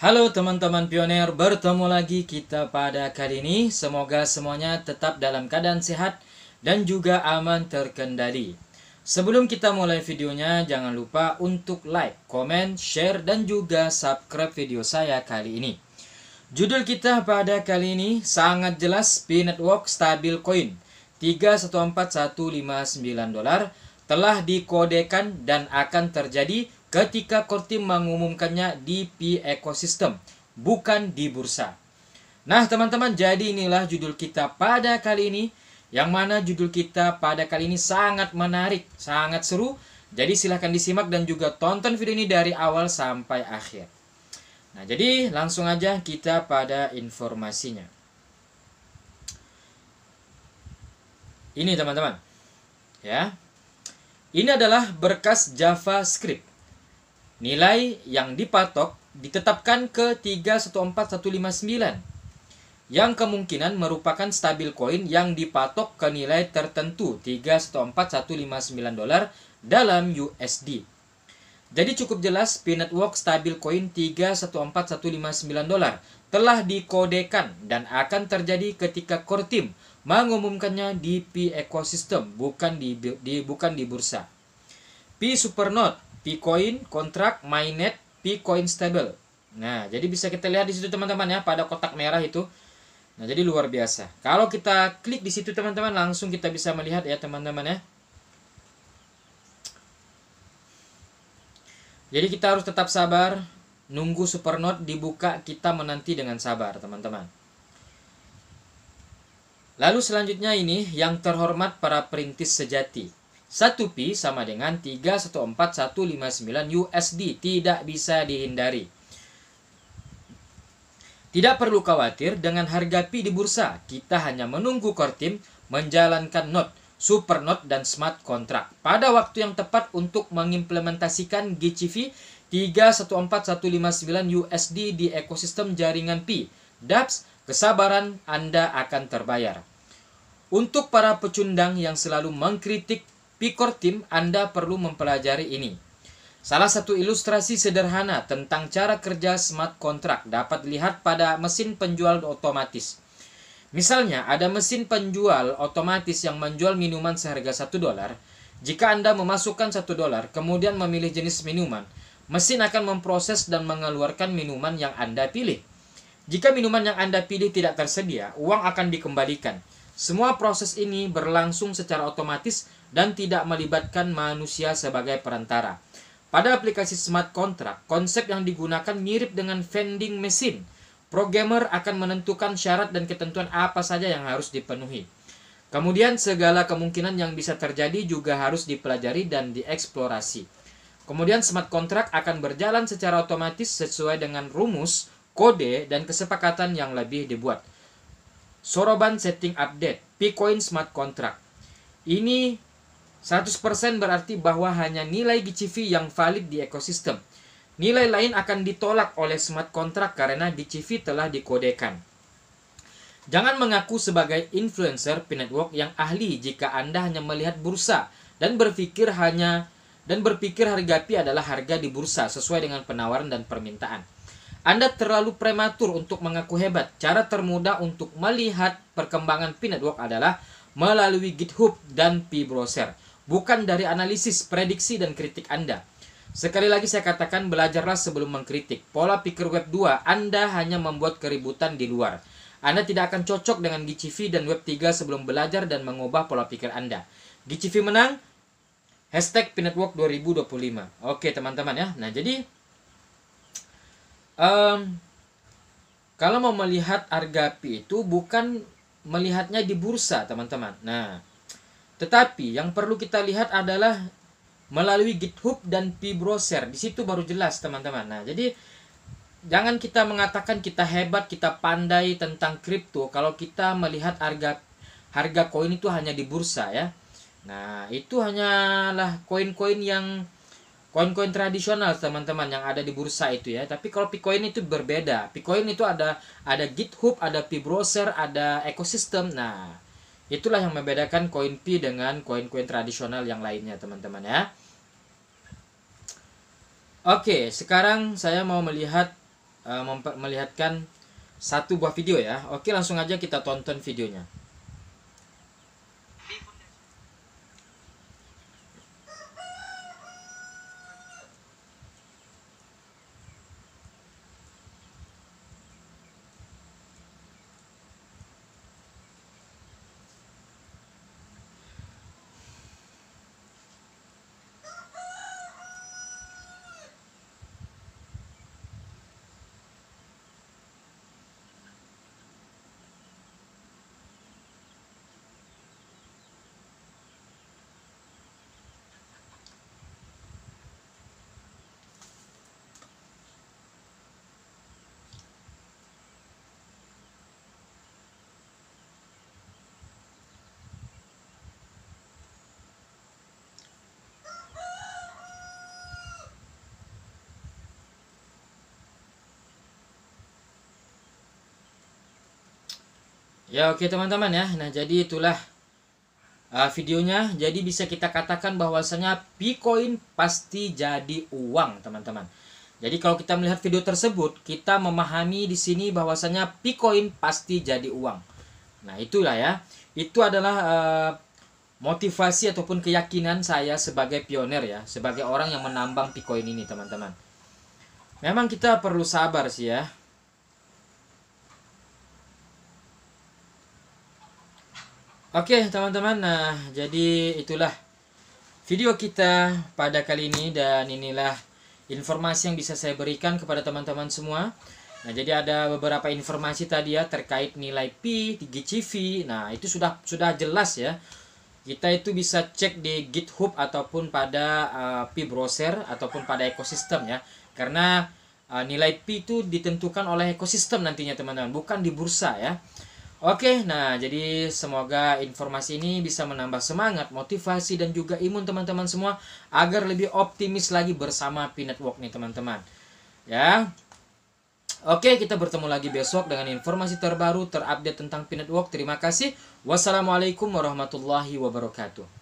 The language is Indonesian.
Halo teman-teman pioner, bertemu lagi kita pada kali ini. Semoga semuanya tetap dalam keadaan sehat dan juga aman terkendali. Sebelum kita mulai videonya, jangan lupa untuk like, komen, share, dan juga subscribe video saya kali ini. Judul kita pada kali ini sangat jelas, P-Network Stabil Coin 314159 dolar telah dikodekan dan akan terjadi ketika core team mengumumkannya di Pi Ecosystem, bukan di bursa. Nah teman-teman, jadi inilah judul kita pada kali ini, yang mana judul kita pada kali ini sangat menarik, sangat seru. Jadi silahkan disimak dan juga tonton video ini dari awal sampai akhir. Nah jadi langsung aja kita pada informasinya. Ini teman-teman, ya. Ini adalah berkas JavaScript. Nilai yang dipatok ditetapkan ke 314159, yang kemungkinan merupakan stabil coin yang dipatok ke nilai tertentu 314159 dolar dalam USD. Jadi cukup jelas, P-Network stabil coin 314159 dolar telah dikodekan dan akan terjadi ketika core team mengumumkannya di Pi Ecosystem, bukan di bursa. Pi Supernode, P-Coin, kontrak, mainnet, P-Coin Stable. Nah, jadi bisa kita lihat di situ teman-teman ya, pada kotak merah itu. Nah, jadi luar biasa. Kalau kita klik di situ teman-teman, langsung kita bisa melihat ya teman-teman ya. Jadi kita harus tetap sabar, nunggu Supernode dibuka, kita menanti dengan sabar teman-teman. Lalu selanjutnya ini yang terhormat para perintis sejati. 1 Pi sama dengan 314159 USD, tidak bisa dihindari. Tidak perlu khawatir dengan harga Pi di bursa, kita hanya menunggu core team menjalankan node, Supernode dan smart contract pada waktu yang tepat untuk mengimplementasikan GCV 314159 USD di ekosistem jaringan Pi. Dapps, kesabaran Anda akan terbayar. Untuk para pecundang yang selalu mengkritik Pi Core Team, Anda perlu mempelajari ini. Salah satu ilustrasi sederhana tentang cara kerja smart contract dapat dilihat pada mesin penjual otomatis. Misalnya, ada mesin penjual otomatis yang menjual minuman seharga $1. Jika Anda memasukkan $1, kemudian memilih jenis minuman, mesin akan memproses dan mengeluarkan minuman yang Anda pilih. Jika minuman yang Anda pilih tidak tersedia, uang akan dikembalikan. Semua proses ini berlangsung secara otomatis dan tidak melibatkan manusia sebagai perantara. Pada aplikasi smart contract, konsep yang digunakan mirip dengan vending machine. Programmer akan menentukan syarat dan ketentuan apa saja yang harus dipenuhi. Kemudian segala kemungkinan yang bisa terjadi juga harus dipelajari dan dieksplorasi. Kemudian smart contract akan berjalan secara otomatis sesuai dengan rumus, kode, dan kesepakatan yang lebih dibuat. Soroban setting update, P-Coin smart contract. Ini 100% berarti bahwa hanya nilai GCV yang valid di ekosistem. Nilai lain akan ditolak oleh smart contract karena GCV telah dikodekan. Jangan mengaku sebagai influencer P-Network yang ahli jika Anda hanya melihat bursa dan berpikir harga Pi adalah harga di bursa sesuai dengan penawaran dan permintaan. Anda terlalu prematur untuk mengaku hebat. Cara termudah untuk melihat perkembangan P-Network adalah melalui GitHub dan Pi-Browser, bukan dari analisis, prediksi, dan kritik Anda. Sekali lagi saya katakan, belajarlah sebelum mengkritik. Pola pikir Web 2, Anda hanya membuat keributan di luar. Anda tidak akan cocok dengan GCV dan Web 3 sebelum belajar dan mengubah pola pikir Anda. GCV menang, hashtag P-Network 2025. Oke teman-teman ya. Nah jadi, kalau mau melihat harga Pi itu bukan melihatnya di bursa teman-teman. Nah, tetapi yang perlu kita lihat adalah melalui GitHub dan Pi-Browser. Di situ baru jelas teman-teman. Nah, jadi jangan kita mengatakan kita hebat, kita pandai tentang kripto kalau kita melihat harga koin itu hanya di bursa ya. Nah, itu hanyalah koin-koin tradisional teman-teman yang ada di bursa itu ya. Tapi kalau P-Coin itu berbeda. P-Coin itu ada GitHub, ada Pi-Browser, ada ekosistem. Nah, itulah yang membedakan koin Pi dengan koin-koin tradisional yang lainnya teman-teman ya. Oke, sekarang saya mau melihat melihatkan satu buah video ya. Oke, langsung aja kita tonton videonya. Ya oke teman-teman ya. Nah jadi itulah videonya. Jadi bisa kita katakan bahwasanya Picoin pasti jadi uang teman-teman. Jadi kalau kita melihat video tersebut, kita memahami di sini bahwasanya Picoin pasti jadi uang. Nah itulah ya. Itu adalah motivasi ataupun keyakinan saya sebagai pionir ya, sebagai orang yang menambang Picoin ini teman-teman. Memang kita perlu sabar sih ya. Oke teman-teman, nah jadi itulah video kita pada kali ini, dan inilah informasi yang bisa saya berikan kepada teman-teman semua. Nah jadi ada beberapa informasi tadi ya terkait nilai Pi, GCV. Nah itu sudah jelas ya. Kita itu bisa cek di GitHub ataupun pada Pi browser ataupun pada ekosistem ya. Karena nilai Pi itu ditentukan oleh ekosistem nantinya teman-teman, bukan di bursa ya. Oke, nah jadi semoga informasi ini bisa menambah semangat, motivasi, dan juga imun teman-teman semua agar lebih optimis lagi bersama Pi Network nih teman-teman. Ya, oke, kita bertemu lagi besok dengan informasi terbaru terupdate tentang Pi Network. Terima kasih. Wassalamualaikum warahmatullahi wabarakatuh.